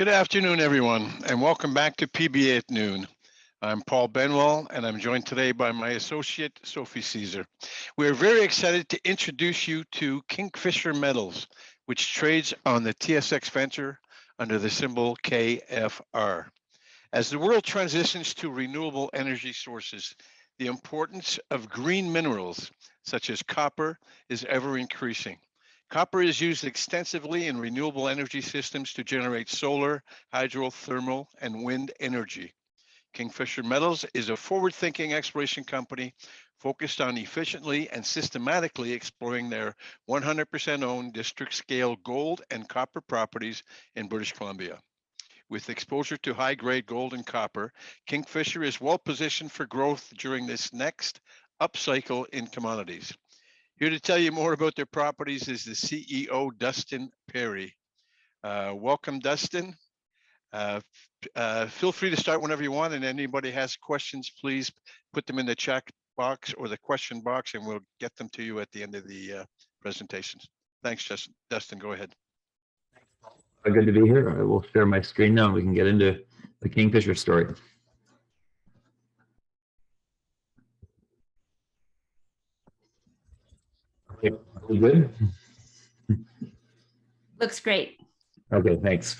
Good afternoon, everyone, and welcome back to PBA at Noon. I'm Paul Benwell, and I'm joined today by my associate, Sophie Caesar. We're very excited to introduce you to Kingfisher Metals, which trades on the TSX Venture under the symbol KFR. As the world transitions to renewable energy sources, the importance of green minerals, such as copper, is ever increasing. Copper is used extensively in renewable energy systems to generate solar, hydrothermal, and wind energy. Kingfisher Metals is a forward-thinking exploration company focused on efficiently and systematically exploring their 100% owned district-scale gold and copper properties in British Columbia. With exposure to high-grade gold and copper, Kingfisher is well-positioned for growth during this next upcycle in commodities. Here to tell you more about their properties is the CEO, Dustin Perry. Welcome, Dustin. Feel free to start whenever you want, and anybody has questions, please put them in the chat box or the question box, and we'll get them to you at the end of the presentation. Thanks, Justin. Dustin, go ahead. Good to be here. I will share my screen now and we can get into the Kingfisher story. Okay, we good? Looks great. Okay, thanks.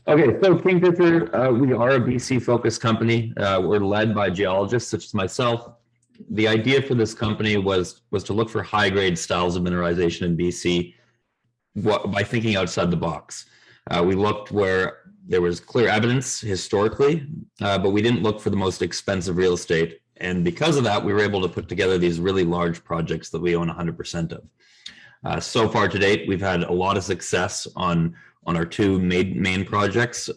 Okay, so Kingfisher, we are a BC-focused company. We're led by geologists such as myself. The idea for this company was to look for high-grade styles of mineralization in BC by thinking outside the box. We looked where there was clear evidence historically, but we didn't look for the most expensive real estate. And because of that, we were able to put together these really large projects that we own 100% of. So far to date, we've had a lot of success on our two main projects,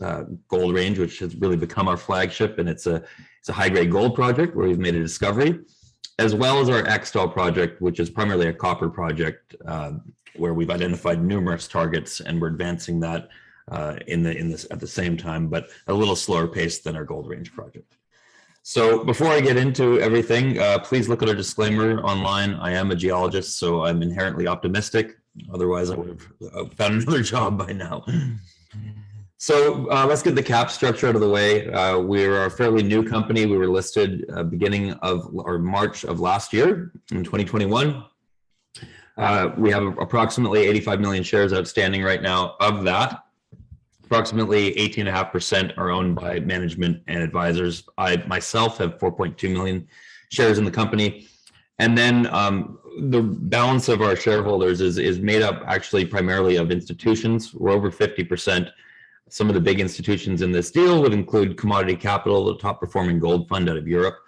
Goldrange, which has really become our flagship, and it's a high-grade gold project where we've made a discovery, as well as our X-Style project, which is primarily a copper project, where we've identified numerous targets, and we're advancing that at the same time, but a little slower pace than our Goldrange project. So before I get into everything, please look at our disclaimer online. I am a geologist, so I'm inherently optimistic. Otherwise, I would have found another job by now. So let's get the cap structure out of the way. We're a fairly new company. We were listed beginning of March of last year in 2021. We have approximately 85 million shares outstanding right now. Of that, approximately 18.5% are owned by management and advisors. I myself have 4.2 million shares in the company. And then the balance of our shareholders is made up actually primarily of institutions. We're over 50%. Some of the big institutions in this deal would include Commodity Capital, the top performing gold fund out of Europe.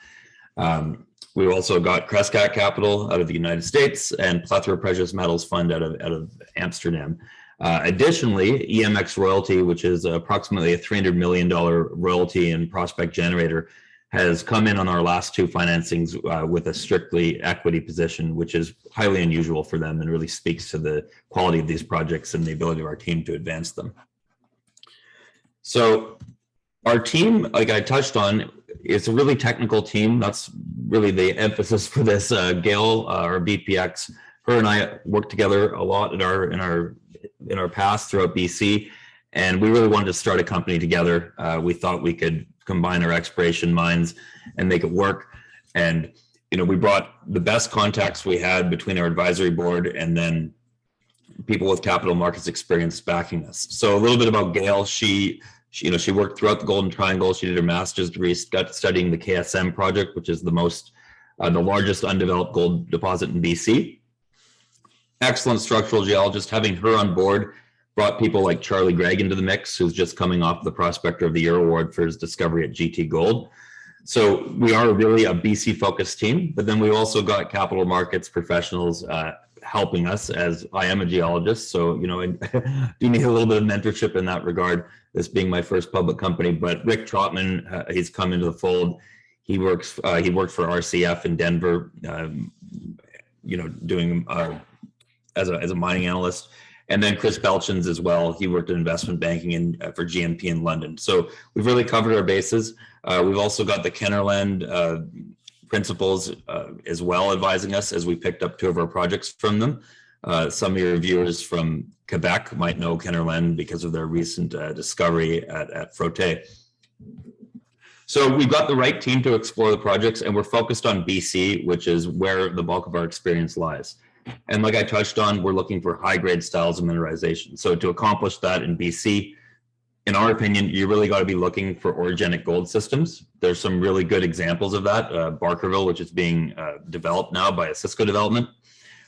We've also got Crescat Capital out of the United States and Plethora Precious Metals Fund out of Amsterdam. Additionally, EMX Royalty, which is approximately a $300 million royalty and prospect generator, has come in on our last two financings with a strictly equity position, which is highly unusual for them and really speaks to the quality of these projects and the ability of our team to advance them. So our team, like I touched on, it's a really technical team. That's really the emphasis for this. Gail, our BPX, her and I worked together a lot in our past throughout BC, and we really wanted to start a company together. We thought we could combine our exploration minds and make it work. And we brought the best contacts we had between our advisory board and then people with capital markets experience backing us. So a little bit about Gail. She worked throughout the Golden Triangle. She did her master's degree studying the KSM project, which is the largest undeveloped gold deposit in BC. Excellent structural geologist. Having her on board brought people like Charlie Gregg into the mix, who's just coming off the Prospector of the Year award for his discovery at GT Gold. So we are really a BC focused team, but then we also got capital markets professionals helping us, as I am a geologist. So, I do need a little bit of mentorship in that regard, this being my first public company. But Rick Trotman, he's come into the fold. He worked for RCF in Denver, doing as a mining analyst. And then Chris Belchins as well. He worked in investment banking for GMP in London. So we've really covered our bases. We've also got the Kennerland principals as well advising us as we picked up two of our projects from them. Some of your viewers from Quebec might know Kennerland because of their recent discovery at Frotte. So we've got the right team to explore the projects, and we're focused on BC, which is where the bulk of our experience lies. And like I touched on, we're looking for high-grade styles of mineralization. So to accomplish that in BC, in our opinion, you really got to be looking for orogenic gold systems. There's some really good examples of that. Barkerville, which is being developed now by a Cisco development.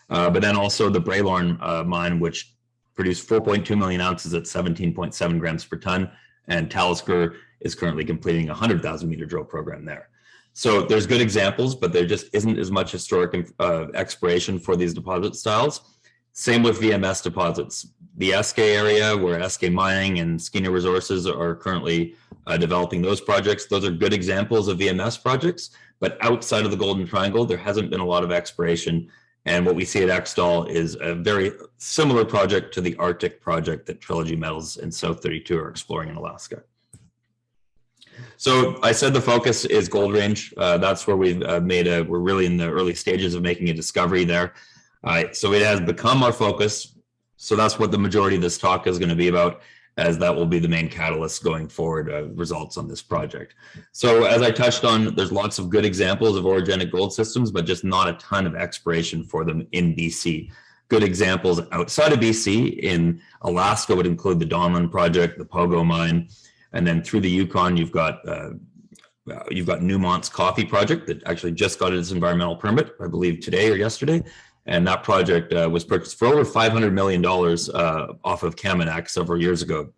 But then also the Braylorn mine, which produced 4.2 million ounces at 17.7 grams per ton. And Talisker is currently completing a 100,000 meter drill program there. So there's good examples, but there just isn't as much historic exploration for these deposit styles. Same with VMS deposits. The SK area, where SK Mining and Skeena Resources are currently developing those projects, those are good examples of VMS projects. But outside of the Golden Triangle, there hasn't been a lot of exploration. And what we see at Extol is a very similar project to the Arctic project that Trilogy Metals and South 32 are exploring in Alaska. So I said the focus is Goldrange. That's where we've we're really in the early stages of making a discovery there. So it has become our focus. So that's what the majority of this talk is going to be about, as that will be the main catalyst going forward, results on this project. So as I touched on, there's lots of good examples of orogenic gold systems, but just not a ton of exploration for them in BC. Good examples outside of BC in Alaska would include the Donlin project, the Pogo mine, and then through the Yukon, you've got Newmont's Coffee project that actually just got its environmental permit, I believe today or yesterday. And that project was purchased for over $500 million off of Kaminak several years ago.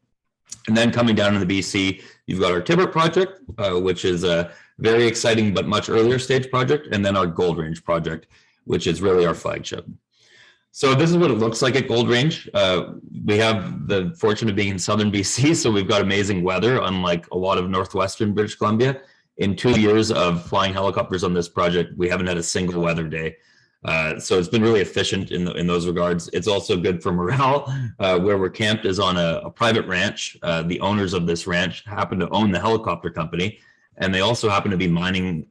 And then coming down in the BC, you've got our Tibbert project, which is a very exciting but much earlier stage project. And then our Goldrange project, which is really our flagship. So this is what it looks like at Goldrange. We have the fortune of being in southern BC, so we've got amazing weather, unlike a lot of northwestern British Columbia. In 2 years of flying helicopters on this project, we haven't had a single weather day. So it's been really efficient in those regards. It's also good for morale. Where we're camped is on a private ranch. The owners of this ranch happen to own the helicopter company, and they also happen to be mining.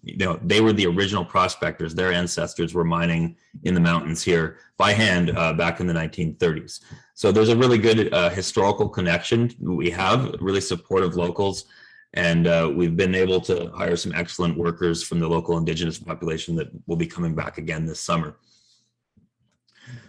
They were the original prospectors. Their ancestors were mining in the mountains here by hand back in the 1930s. So there's a really good historical connection we have, really supportive locals. And we've been able to hire some excellent workers from the local Indigenous population that will be coming back again this summer.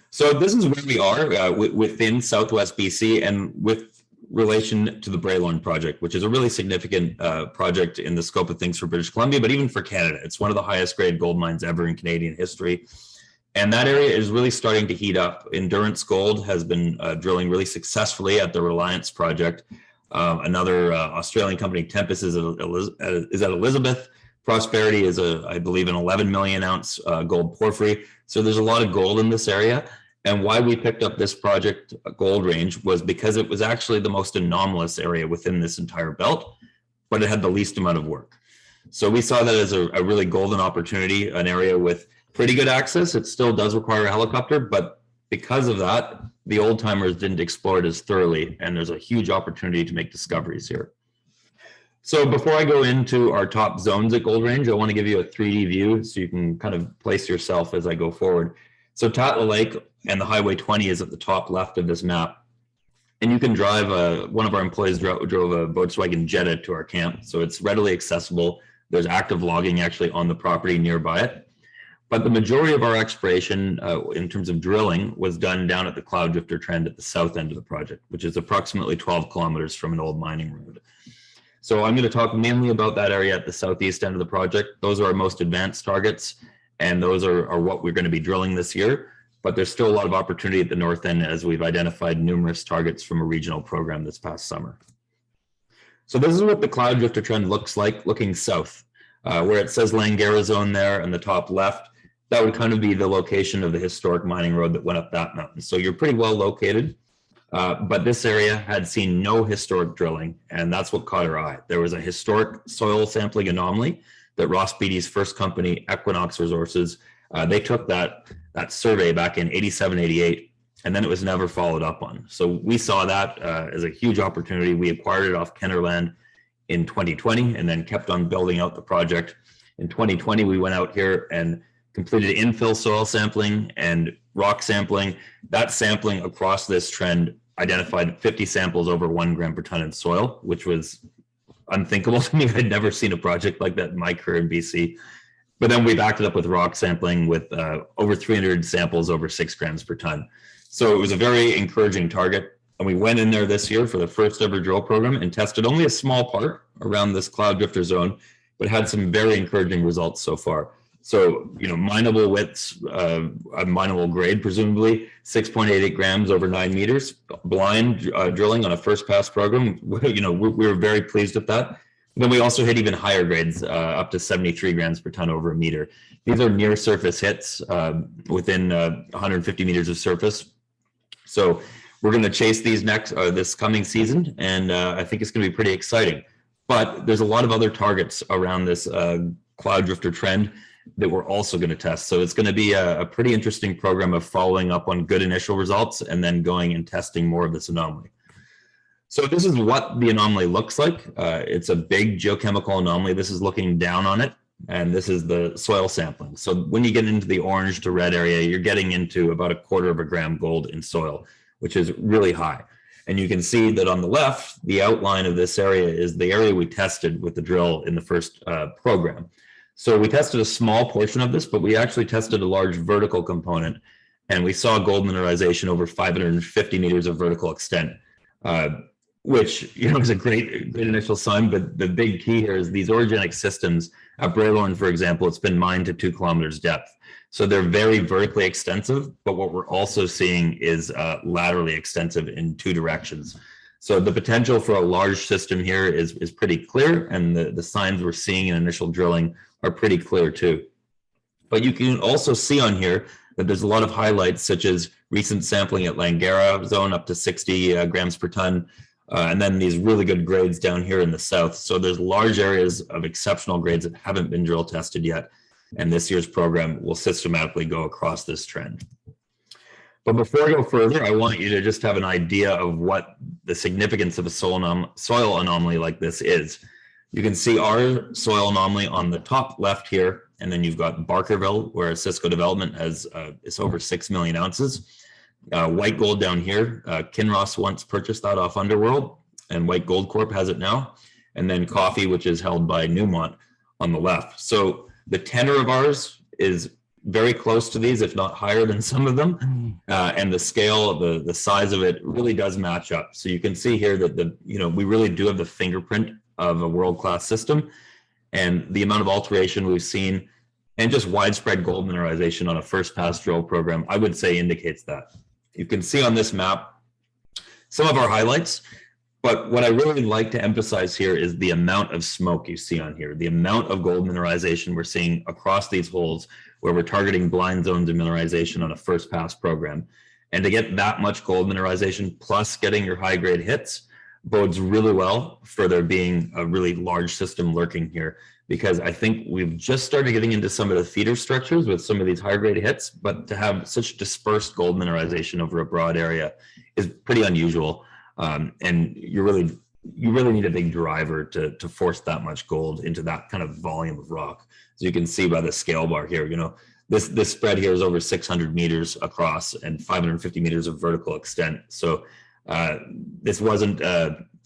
So this is where we are within Southwest BC and with relation to the Braylorn project, which is a really significant project in the scope of things for British Columbia, but even for Canada. It's one of the highest grade gold mines ever in Canadian history. And that area is really starting to heat up. Endurance Gold has been drilling really successfully at the Reliance project. Another Australian company, Tempest, is at Elizabeth. Prosperity is I believe, an 11 million ounce gold porphyry. So there's a lot of gold in this area. And why we picked up this project, Goldrange, was because it was actually the most anomalous area within this entire belt, but it had the least amount of work. So we saw that as a really golden opportunity, an area with pretty good access. It still does require a helicopter, but because of that, the old timers didn't explore it as thoroughly, and there's a huge opportunity to make discoveries here. So before I go into our top zones at Goldrange, I want to give you a 3D view so you can kind of place yourself as I go forward. So Tatla Lake and the Highway 20 is at the top left of this map. And you can drive, one of our employees drove a Volkswagen Jetta to our camp. So it's readily accessible. There's active logging actually on the property nearby it. But the majority of our exploration in terms of drilling was done down at the Cloud Drifter Trend at the south end of the project, which is approximately 12 kilometers from an old mining road. So I'm going to talk mainly about that area at the southeast end of the project. Those are our most advanced targets, and those are what we're going to be drilling this year. But there's still a lot of opportunity at the north end, as we've identified numerous targets from a regional program this past summer. So this is what the Cloud Drifter Trend looks like looking south, where it says Langara Zone there in the top left. That would kind of be the location of the historic mining road that went up that mountain. So you're pretty well located, but this area had seen no historic drilling, and that's what caught our eye. There was a historic soil sampling anomaly that Ross Beatty's first company, Equinox Resources, they took that survey back in 87, 88, and then it was never followed up on. So we saw that as a huge opportunity. We acquired it off Kennerland in 2020 and then kept on building out the project. In 2020, we went out here and completed infill soil sampling, and rock sampling. That sampling across this trend identified 50 samples over 1 gram per ton in soil, which was unthinkable to me. I'd never seen a project like that in my career in BC. But then we backed it up with rock sampling with over 300 samples over 6 grams per ton. So it was a very encouraging target. And we went in there this year for the first ever drill program and tested only a small part around this cloud drifter zone, but had some very encouraging results so far. So, mineable widths, a mineable grade, presumably 6.88 grams over 9 meters, blind drilling on a first pass program. We were very pleased with that. Then we also hit even higher grades, up to 73 grams per ton over a meter. These are near surface hits within 150 meters of surface. So we're going to chase these this coming season, and I think it's going to be pretty exciting. But there's a lot of other targets around this cloud drifter trend that we're also going to test. So it's going to be a pretty interesting program of following up on good initial results and then going and testing more of this anomaly. So this is what the anomaly looks like. It's a big geochemical anomaly. This is looking down on it, and this is the soil sampling. So when you get into the orange to red area, you're getting into about 1/4 of a gram gold in soil, which is really high. And you can see that on the left, the outline of this area is the area we tested with the drill in the first program. So we tested a small portion of this, but we actually tested a large vertical component, and we saw gold mineralization over 550 meters of vertical extent, which is a great initial sign. But the big key here is these orogenic systems. At Braylorn, for example, it's been mined to 2 kilometers depth. So they're very vertically extensive, but what we're also seeing is laterally extensive in 2 directions. So the potential for a large system here is pretty clear, and the signs we're seeing in initial drilling are pretty clear too. But you can also see on here that there's a lot of highlights, such as recent sampling at Langara zone up to 60 grams per ton, and then these really good grades down here in the south. So there's large areas of exceptional grades that haven't been drill tested yet, and this year's program will systematically go across this trend. But before I go further, I want you to just have an idea of what the significance of a soil anomaly like this is. You can see our soil anomaly on the top left here, and then you've got Barkerville, where Cisco Development has it's over 6 million ounces. White gold down here, Kinross once purchased that off Underworld, and White Gold Corp has it now. And then Coffee, which is held by Newmont on the left. So the tenor of ours is very close to these, if not higher than some of them. And the scale, the size of it really does match up. So you can see here that we really do have the fingerprint of a world-class system, and the amount of alteration we've seen and just widespread gold mineralization on a first pass drill program, I would say, indicates that. You can see on this map some of our highlights, but what I really like to emphasize here is the amount of smoke you see on here, the amount of gold mineralization we're seeing across these holes where we're targeting blind zones of mineralization on a first pass program. And to get that much gold mineralization plus getting your high grade hits bodes really well for there being a really large system lurking here, because I think we've just started getting into some of the feeder structures with some of these high grade hits, but to have such dispersed gold mineralization over a broad area is pretty unusual. And you really need a big driver to force that much gold into that kind of volume of rock. As you can see by the scale bar here, this spread here is over 600 meters across and 550 meters of vertical extent. So this wasn't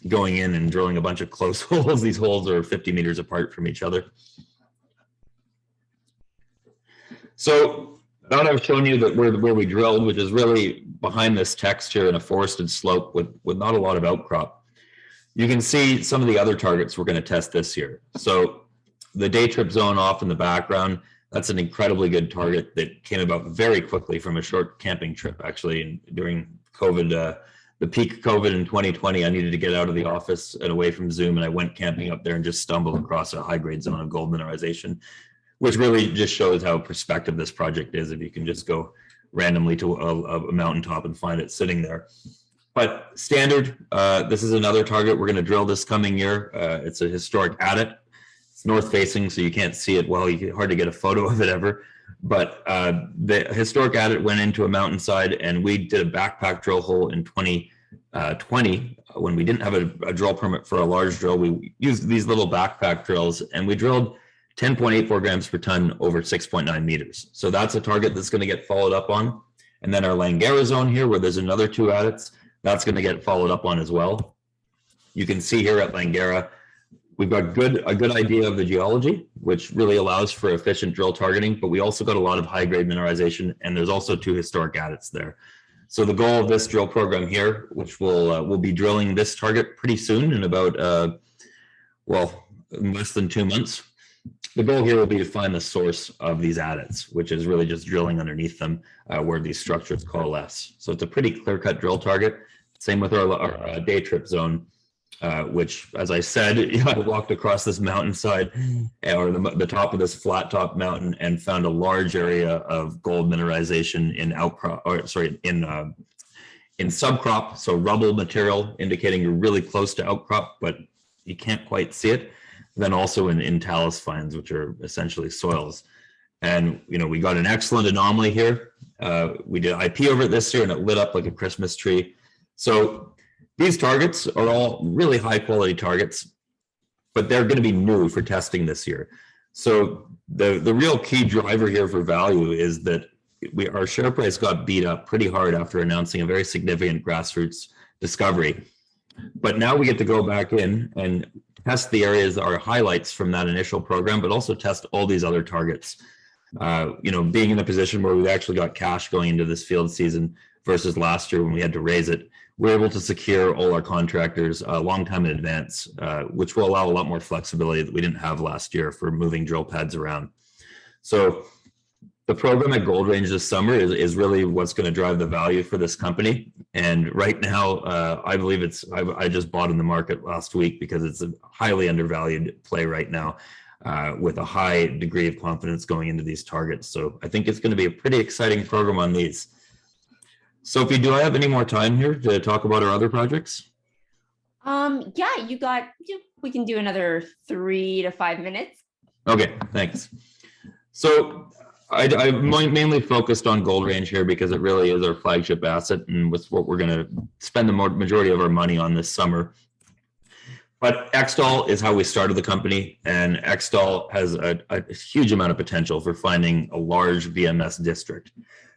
going in and drilling a bunch of close holes. These holes are 50 meters apart from each other. So now that I've shown you that where we drilled, which is really behind this text here in a forested slope with not a lot of outcrop, you can see some of the other targets we're going to test this year. So the day trip zone off in the background, that's an incredibly good target that came about very quickly from a short camping trip, actually, during COVID. The peak COVID in 2020, I needed to get out of the office and away from Zoom, and I went camping up there and just stumbled across a high-grade zone of gold mineralization, which really just shows how prospective this project is if you can just go randomly to a mountaintop and find it sitting there. But standard, this is another target we're going to drill this coming year. It's a historic adit. It's north-facing, so you can't see it well. Hard to get a photo of it ever. But the historic adit went into a mountainside, and we did a backpack drill hole in 2020 when we didn't have a drill permit for a large drill. We used these little backpack drills, and we drilled 10.84 grams per ton over 6.9 meters. So that's a target that's going to get followed up on. And then our Langara zone here, where there's another 2 adits, that's going to get followed up on as well. You can see here at Langara, we've got a good idea of the geology, which really allows for efficient drill targeting, but we also got a lot of high-grade mineralization, and there's also 2 historic adits there. So the goal of this drill program here, which we'll be drilling this target pretty soon in about, in less than 2 months. The goal here will be to find the source of these adits, which is really just drilling underneath them where these structures coalesce. So it's a pretty clear-cut drill target. Same with our day trip zone, which, as I said, I walked across this mountainside or the top of this flat top mountain and found a large area of gold mineralization in in subcrop, so rubble material, indicating you're really close to outcrop, but you can't quite see it. Then also in talus fines, which are essentially soils. And, we got an excellent anomaly here. We did IP over it this year and it lit up like a Christmas tree. So these targets are all really high quality targets, but they're going to be new for testing this year. So the real key driver here for value is that our share price got beat up pretty hard after announcing a very significant grassroots discovery. But now we get to go back in and test the areas that are highlights from that initial program, but also test all these other targets. Being in a position where we've actually got cash going into this field season versus last year when we had to raise it, we're able to secure all our contractors a long time in advance, which will allow a lot more flexibility that we didn't have last year for moving drill pads around. So the program at Goldrange this summer is really what's going to drive the value for this company. And right now, I believe I just bought in the market last week because it's a highly undervalued play right now with a high degree of confidence going into these targets. So I think it's going to be a pretty exciting program on these. Sophie, do I have any more time here to talk about our other projects? Yeah, we can do another 3 to 5 minutes. Okay, thanks. So I mainly focused on Goldrange here because it really is our flagship asset and with what we're going to spend the majority of our money on this summer. But Extol is how we started the company, and Extol has a huge amount of potential for finding a large VMS district.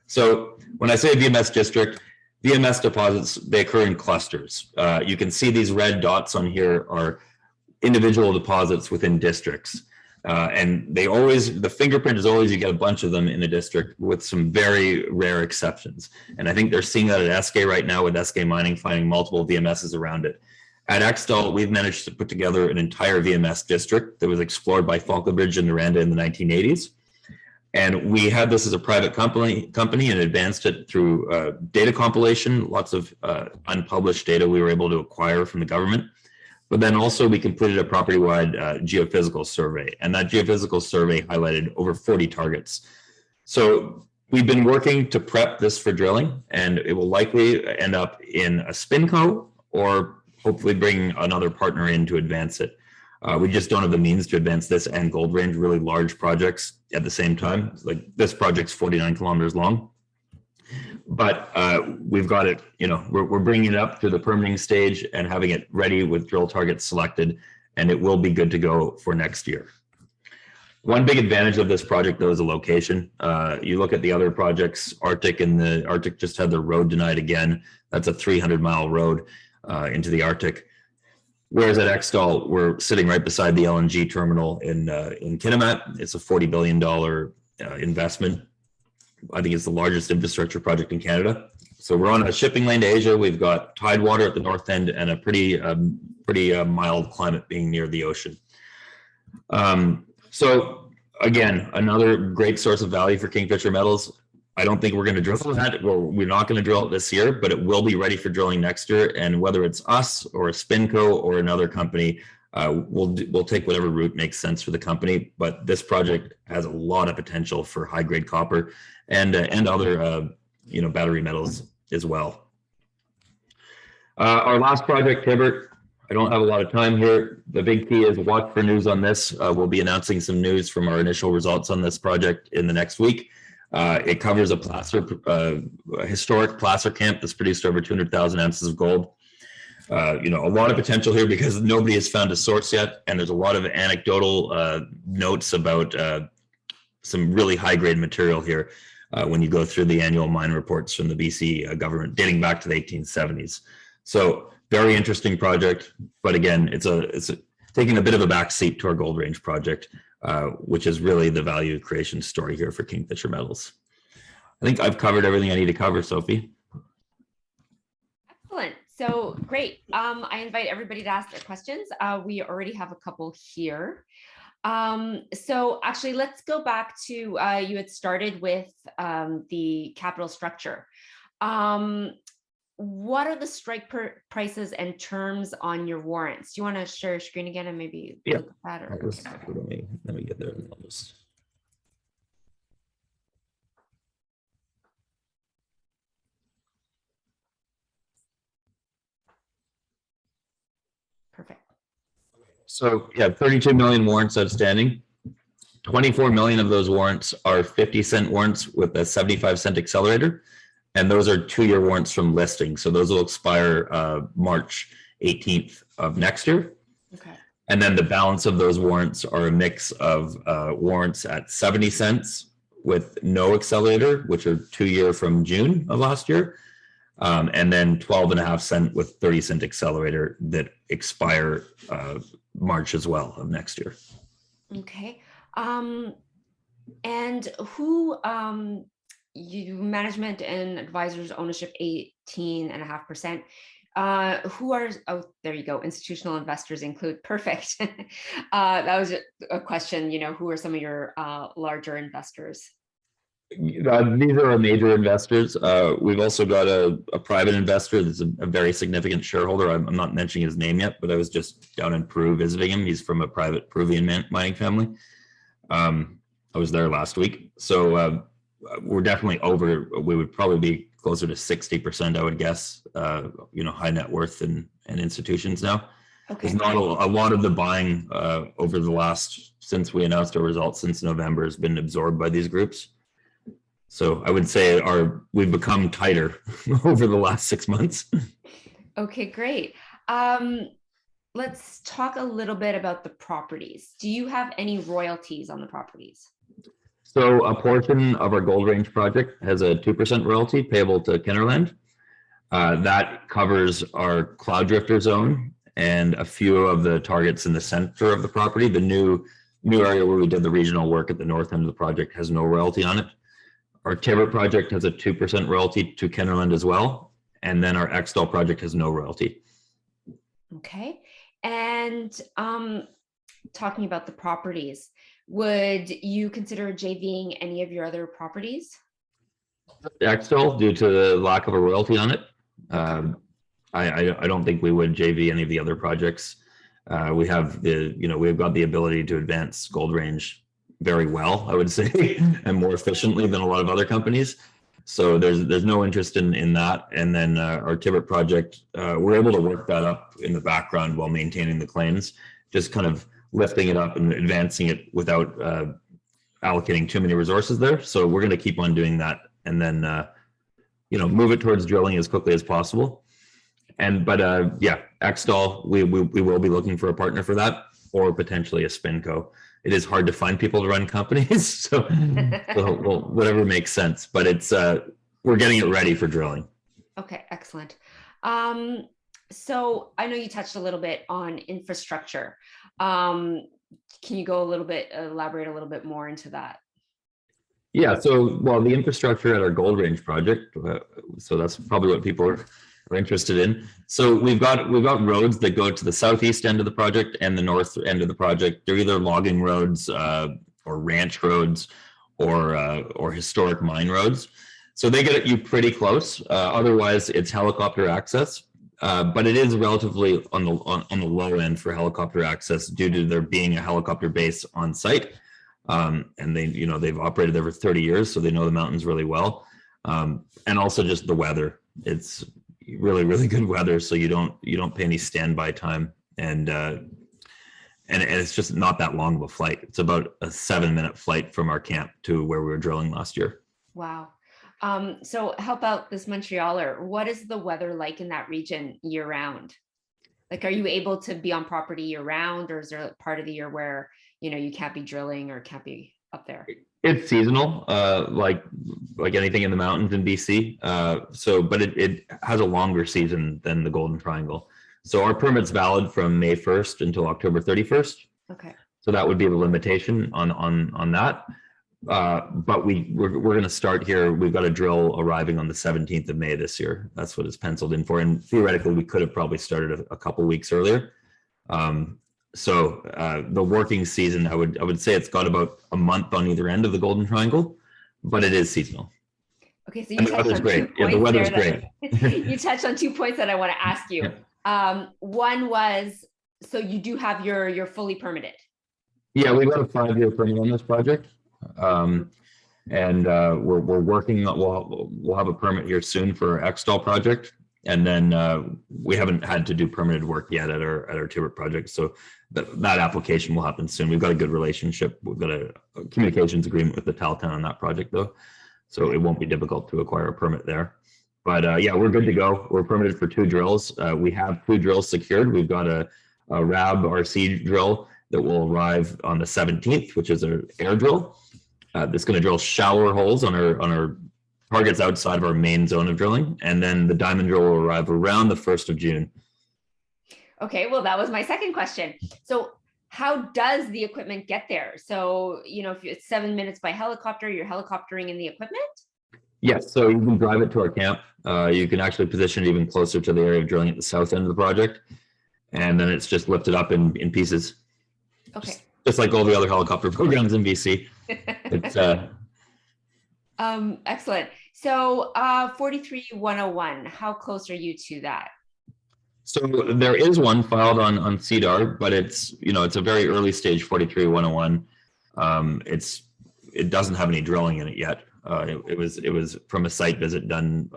So when I say VMS district, VMS deposits, they occur in clusters. You can see these red dots on here are individual deposits within districts. And the fingerprint is always you get a bunch of them in a district with some very rare exceptions. And I think they're seeing that at SK right now with SK Mining finding multiple VMSs around it. At Extol, we've managed to put together an entire VMS district that was explored by Falconbridge and Noranda in the 1980s. And we had this as a private company and advanced it through data compilation, lots of unpublished data we were able to acquire from the government. But then also we completed a property-wide geophysical survey, and that geophysical survey highlighted over 40 targets. So we've been working to prep this for drilling, and it will likely end up in a SpinCo or hopefully bring another partner in to advance it. We just don't have the means to advance this and Goldrange, really large projects at the same time. Like this project's 49 kilometers long. But we've got it, we're bringing it up to the permitting stage and having it ready with drill targets selected, and it will be good to go for next year. One big advantage of this project, though, is the location. You look at the other projects, Arctic just had their road denied again. That's a 300-mile road into the Arctic. Whereas at Extol, we're sitting right beside the LNG terminal in Kitimat. It's a $40 billion investment. I think it's the largest infrastructure project in Canada. So we're on a shipping lane to Asia. We've got tidewater at the north end and a pretty mild climate being near the ocean. So again, another great source of value for Kingfisher Metals. I don't think we're going to drill that. We're not going to drill it this year, but it will be ready for drilling next year. And whether it's us or a SpinCo or another company, we'll take whatever route makes sense for the company. But this project has a lot of potential for high grade copper and other battery metals as well. Our last project, Hibbert. I don't have a lot of time here. The big key is watch for news on this. We'll be announcing some news from our initial results on this project in the next week. It covers a historic placer camp that's produced over 200,000 ounces of gold. A lot of potential here because nobody has found a source yet, and there's a lot of anecdotal notes about some really high-grade material here. when you go through the annual mine reports from the BC government dating back to the 1870s. So very interesting project, but again, it's taking a bit of a backseat to our Goldrange project, which is really the value creation story here for Kingfisher Metals. I think I've covered everything I need to cover, Sophie. Excellent. So great. I invite everybody to ask their questions. We already have a couple here. So actually, let's go back to, you had started with the capital structure. What are the strike prices and terms on your warrants? Do you want to share your screen again and maybe look at that? Or... Let me get there. Perfect. So yeah, 32 million warrants outstanding. 24 million of those warrants are 50-cent warrants with a 75-cent accelerator. And those are 2-year warrants from listing. So those will expire March 18th of next year. Okay. And then the balance of those warrants are a mix of warrants at 70 cents with no accelerator, which are 2-year from June of last year. And then 12.5-cent with 30-cent accelerator that expire March as well of next year. Okay. And who, you management and advisors ownership 18.5%. Who are, oh, there you go. Institutional investors include, perfect. That was a question, who are some of your larger investors? These are our major investors. We've also got a private investor that's a very significant shareholder. I'm not mentioning his name yet, but I was just down in Peru visiting him. He's from a private Peruvian mining family. I was there last week. So we're definitely over, we would probably be closer to 60%, I would guess, high net worth and institutions now. Okay. There's not a lot of the buying over the last, since we announced our results since November, has been absorbed by these groups. So I would say we've become tighter over the last 6 months. Okay, great. Let's talk a little bit about the properties. Do you have any royalties on the properties? So a portion of our Goldrange project has a 2% royalty payable to Kennerland. That covers our Cloud Drifter zone and a few of the targets in the center of the property. The new area where we did the regional work at the north end of the project has no royalty on it. Our Tibbert project has a 2% royalty to Kennerland as well. And then our Extol project has no royalty. Okay. And talking about the properties, would you consider JVing any of your other properties? Extol, due to the lack of a royalty on it. I don't think we would JV any of the other projects. We have we've got the ability to advance Goldrange very well, I would say, and more efficiently than a lot of other companies. So there's no interest in that. And then our Tibbert project, we're able to work that up in the background while maintaining the claims, just kind of lifting it up and advancing it without allocating too many resources there. So we're going to keep on doing that, and then move it towards drilling as quickly as possible. But Extol, we will be looking for a partner for that, or potentially a spinco. It is hard to find people to run companies, so whatever makes sense. But it's we're getting it ready for drilling. Okay, excellent. So I know you touched a little bit on infrastructure. Can you elaborate a little bit more into that? Yeah, so the infrastructure at our Goldrange project, so that's probably what people are interested in. So we've got roads that go to the southeast end of the project and the north end of the project. They're either logging roads or ranch roads or historic mine roads. So they get you pretty close. Otherwise, it's helicopter access. But it is relatively on the low end for helicopter access due to there being a helicopter base on site. And they've operated there for 30 years, so they know the mountains really well. And also just the weather. It's really, really good weather, so you don't pay any standby time, and it's just not that long of a flight. It's about a 7-minute flight from our camp to where we were drilling last year. Wow. So help out this Montrealer. What is the weather like in that region year round? Like, are you able to be on property year round, or is there a part of the year where you can't be drilling or can't be up there? It's seasonal, like anything in the mountains in BC. But it has a longer season than the Golden Triangle. So our permit's valid from May 1st until October 31st. Okay. So that would be the limitation on that. But we're going to start here. We've got a drill arriving on the 17th of May this year. That's what it's penciled in for. And theoretically, we could have probably started a couple weeks earlier. The working season, I would say it's got about a month on either end of the Golden Triangle, but it is seasonal. Okay, so you touched on great. Yeah, the weather's great. You touched on 2 points that I want to ask you. Yeah. One was, so you do have you're fully permitted. Yeah, we got a 5-year permit on this project, and we're working. We'll have a permit here soon for our Extol project, and then we haven't had to do permitted work yet at our Tibbert project. So that application will happen soon. We've got a good relationship. We've got a communications agreement with the Taltown on that project, though, so it won't be difficult to acquire a permit there. But yeah, we're good to go. We're permitted for 2 drills. We have 2 drills secured. We've got a RAB RC drill that will arrive on the 17th, which is an air drill. That's going to drill shallower holes on our targets outside of our main zone of drilling. And then the diamond drill will arrive around the 1st of June. Okay, well, that was my second question. So how does the equipment get there? So, if it's 7 minutes by helicopter, you're helicoptering in the equipment? Yes, so you can drive it to our camp. You can actually position it even closer to the area of drilling at the south end of the project. And then it's just lifted up in pieces. Okay. Just like all the other helicopter programs in BC. It's excellent. So 43101, how close are you to that? So there is one filed on CDAR, but it's a very early stage 43101. It doesn't have any drilling in it yet. It was from a site visit done,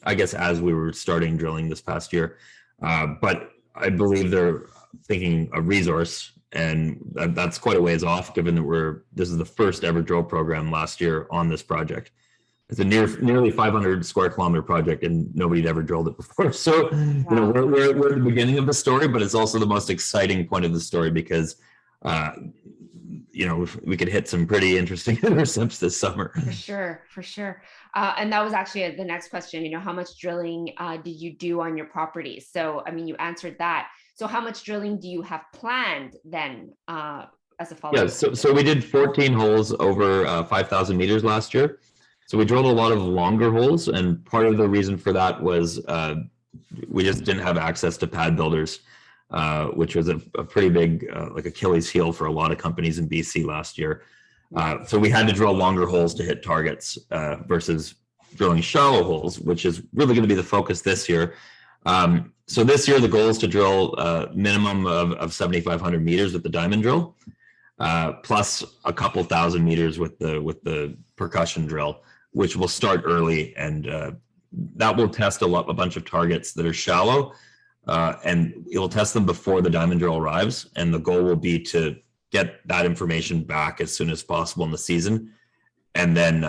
I guess, as we were starting drilling this past year. But I believe they're thinking a resource, and that's quite a ways off, given that this is the first ever drill program last year on this project. It's a nearly 500 square kilometer project, and nobody'd ever drilled it before. So, wow. We're at the beginning of the story, but it's also the most exciting point of the story because, we could hit some pretty interesting intercepts this summer. For sure. And that was actually the next question. How much drilling did you do on your property? So, you answered that. So how much drilling do you have planned then as a follow-up? Yeah, so we did 14 holes over 5,000 meters last year. So we drilled a lot of longer holes, and part of the reason for that was we just didn't have access to pad builders, which was a pretty big like Achilles heel for a lot of companies in BC last year. So we had to drill longer holes to hit targets versus drilling shallow holes, which is really going to be the focus this year. So this year, the goal is to drill a minimum of 7,500 meters with the diamond drill, plus a couple thousand meters with the percussion drill, which will start early, and that will test a bunch of targets that are shallow, and it will test them before the diamond drill arrives. And the goal will be to get that information back as soon as possible in the season, and then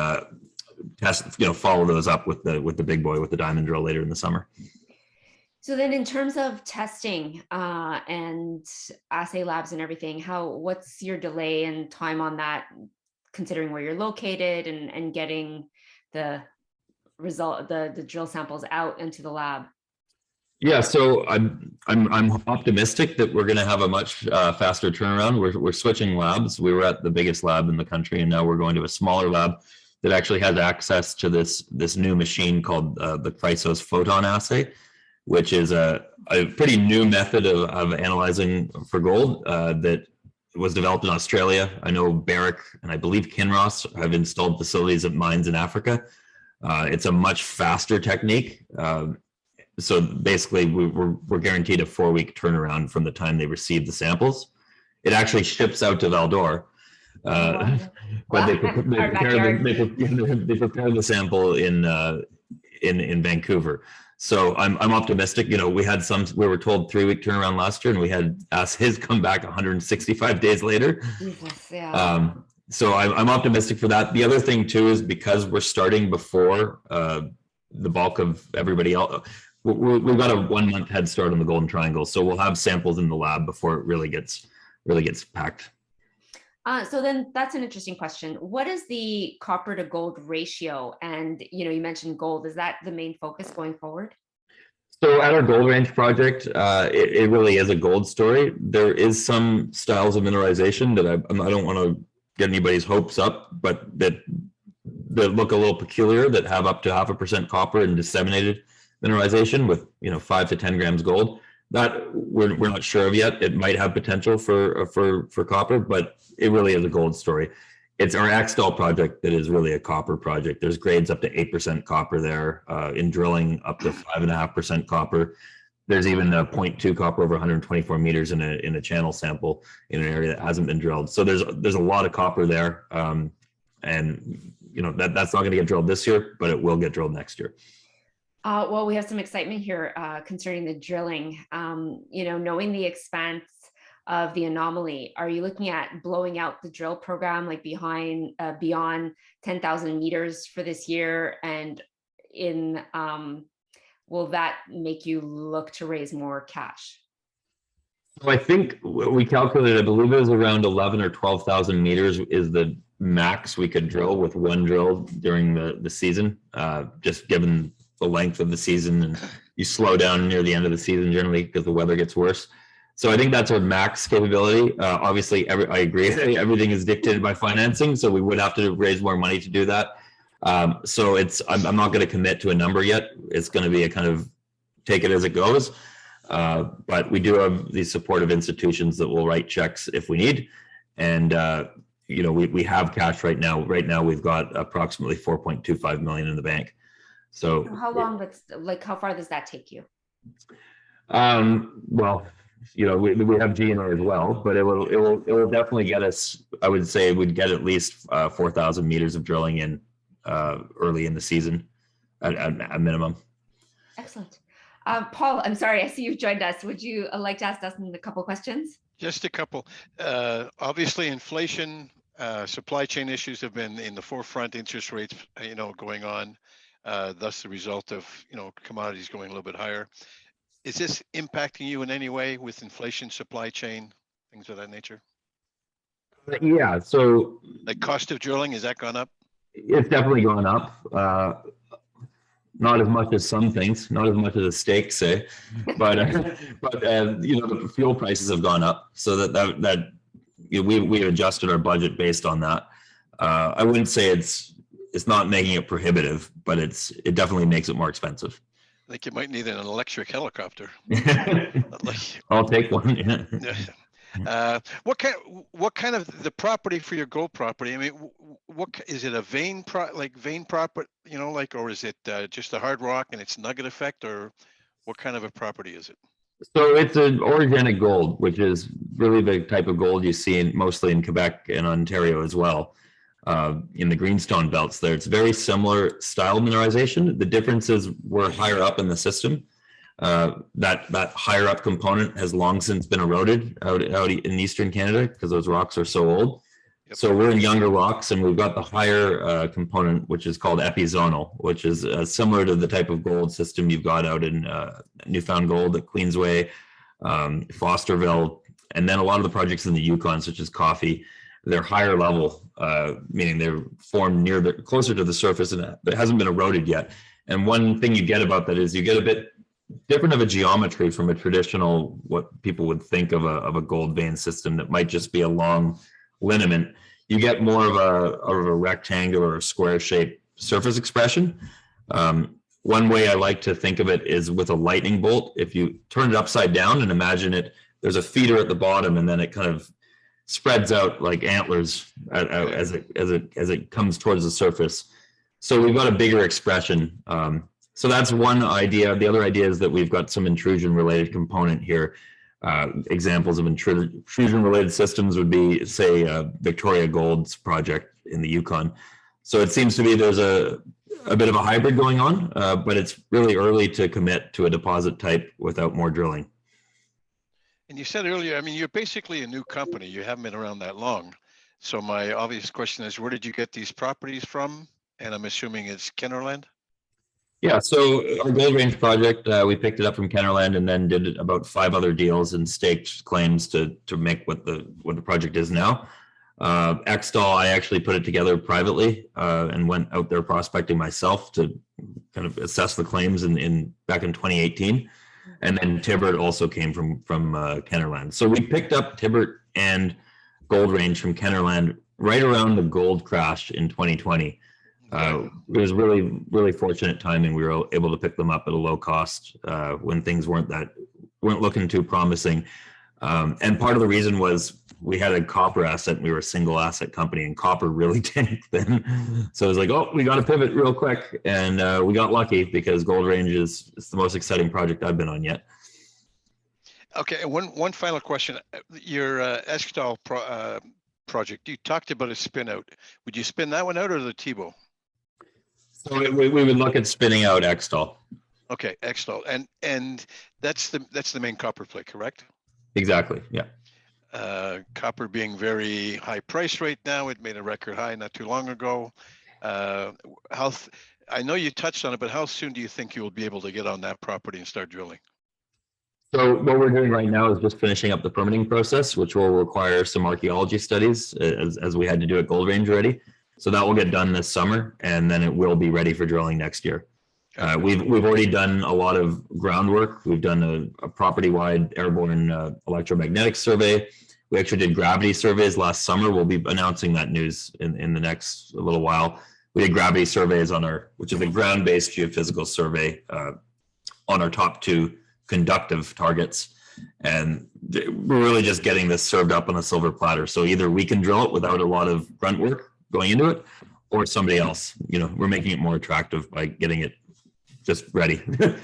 follow those up with the big boy, with the diamond drill later in the summer. So then in terms of testing and assay labs and everything, what's your delay and time on that, considering where you're located and getting the result, the drill samples out into the lab? Yeah, so I'm optimistic that we're going to have a much faster turnaround. We're switching labs. We were at the biggest lab in the country, and now we're going to a smaller lab that actually has access to this new machine called the Chrysos photon assay, which is a pretty new method of analyzing for gold that was developed in Australia. I know Barrick and I believe Kinross have installed facilities at mines in Africa. It's a much faster technique. So basically, we're guaranteed a 4-week turnaround from the time they receive the samples. It actually ships out to Val-d'Or, but they prepare the sample in Vancouver. So I'm optimistic. We were told 3-week turnaround last year, and we had his come back 165 days later. Jesus, yeah. So I'm optimistic for that. The other thing too is because we're starting before the bulk of everybody else, we've got a 1-month head start on the Golden Triangle. So we'll have samples in the lab before it really gets packed. So then that's an interesting question. What is the copper to gold ratio? And, you mentioned gold. Is that the main focus going forward? So at our Goldrange project, it really is a gold story. There is some styles of mineralization that I don't want to get anybody's hopes up, but that look a little peculiar, that have up to 0.5% copper and disseminated mineralization with 5 to 10 grams gold. That we're not sure of yet. It might have potential for copper, but it really is a gold story. It's our Axtell project that is really a copper project. There's grades up to 8% copper there, in drilling up to 5.5% copper. There's even a 0.2 copper over 124 meters in a channel sample in an area that hasn't been drilled. So there's a lot of copper there, and that's not going to get drilled this year, but it will get drilled next year. Well, we have some excitement here concerning the drilling. Knowing the expanse of the anomaly, are you looking at blowing out the drill program like beyond 10,000 meters for this year? And will that make you look to raise more cash? So I think we calculated, I believe it was around 11 or 12,000 meters is the max we could drill with one drill during the season, just given the length of the season, and you slow down near the end of the season generally because the weather gets worse. So I think that's our max capability. Obviously, I agree. Everything is dictated by financing, so we would have to raise more money to do that. So I'm not going to commit to a number yet. It's going to be a kind of take it as it goes. But we do have these supportive institutions that will write checks if we need, and we have cash right now. Right now, we've got approximately 4.25 million in the bank. So how long? How far does that take you? Well, we have G&A as well, but it will definitely get us. I would say it would get at least 4,000 meters of drilling in early in the season at minimum. Excellent. Paul, I'm sorry, I see you've joined us. Would you like to ask Dustin a couple questions? Just a couple. Obviously, inflation, supply chain issues have been in the forefront. Interest rates, going on. Thus the result of commodities going a little bit higher. Is this impacting you in any way with inflation, supply chain, things of that nature? Yeah. So like cost of drilling, has that gone up? It's definitely gone up. Not as much as some things, not as much as the steaks say, but the fuel prices have gone up, so that we adjusted our budget based on that. I wouldn't say it's not making it prohibitive, but it definitely makes it more expensive. I think you might need an electric helicopter. I'll take one. Yeah. What kind of the property for your gold property? I mean, what is it? A vein property, or is it just a hard rock and it's nugget effect, or what kind of a property is it? So it's an orogenic gold, which is really the type of gold you see mostly in Quebec and Ontario as well. In the greenstone belts there, it's very similar style mineralization. The difference is we're higher up in the system. That higher up component has long since been eroded out in eastern Canada because those rocks are so old. Yep. So we're in younger rocks, and we've got the higher component, which is called epizonal, which is similar to the type of gold system you've got out in Newfound Gold at Queensway, Fosterville, and then a lot of the projects in the Yukon, such as Coffee. They're higher level, meaning they're formed closer to the surface, and it hasn't been eroded yet. And one thing you get about that is you get a bit different of a geometry from a traditional, what people would think of a gold vein system that might just be a long lineament. You get more of a rectangular or square shaped surface expression. One way I like to think of it is with a lightning bolt. If you turn it upside down and imagine it, there's a feeder at the bottom, and then it kind of spreads out like antlers as it comes towards the surface. So we've got a bigger expression. So that's one idea. The other idea is that we've got some intrusion-related component here. Examples of intrusion-related systems would be, say, Victoria Gold's project in the Yukon. So it seems to be there's a bit of a hybrid going on, but it's really early to commit to a deposit type without more drilling. And you said earlier, I mean, you're basically a new company. You haven't been around that long. So my obvious question is, where did you get these properties from? And I'm assuming it's Kennerland? Yeah, so our Goldrange project, we picked it up from Kennerland and then did about 5 other deals and staked claims to make what the project is now. Extol, I actually put it together privately and went out there prospecting myself to kind of assess the claims back in 2018. And then Tibbert also came from Kennerland. So we picked up Tibbert and Goldrange from Kennerland right around the gold crash in 2020. It was really fortunate timing. We were able to pick them up at a low cost when things weren't looking too promising. And part of the reason was we had a copper asset. We were a single asset company, and copper really tanked then. So it was like, oh, we got to pivot real quick, and we got lucky because Goldrange is the most exciting project I've been on yet. Okay, and one final question. Your Extol project, you talked about a spin out. Would you spin that one out or the Thibault? So we would look at spinning out Extol. Okay, Extol, and that's the main copper play, correct? Exactly. Yeah. Copper being very high price right now. It made a record high not too long ago. I know you touched on it, but how soon do you think you will be able to get on that property and start drilling? So what we're doing right now is just finishing up the permitting process, which will require some archaeology studies as we had to do at Goldrange already. So that will get done this summer, and then it will be ready for drilling next year. We've already done a lot of groundwork. We've done a property-wide airborne electromagnetic survey. We actually did gravity surveys last summer. We'll be announcing that news in the next little while. We did gravity surveys which is a ground-based geophysical survey on our top 2 conductive targets. And we're really just getting this served up on a silver platter. So either we can drill it without a lot of grunt work going into it, or somebody else. We're making it more attractive by getting it just ready.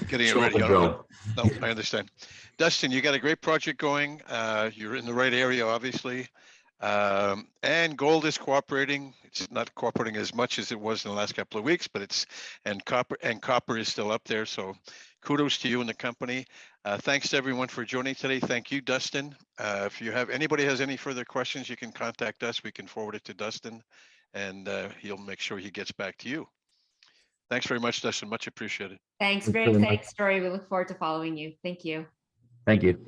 Getting it ready. No, I understand. Dustin, you got a great project going. You're in the right area, obviously. And gold is cooperating. It's not cooperating as much as it was in the last couple of weeks, but copper is still up there. So kudos to you and the company. Thanks to everyone for joining today. Thank you, Dustin. If anybody has any further questions, you can contact us. We can forward it to Dustin, and he'll make sure he gets back to you. Thanks very much, Dustin. Much appreciated. Thanks. Very exciting story. We look forward to following you. Thank you. Thank you.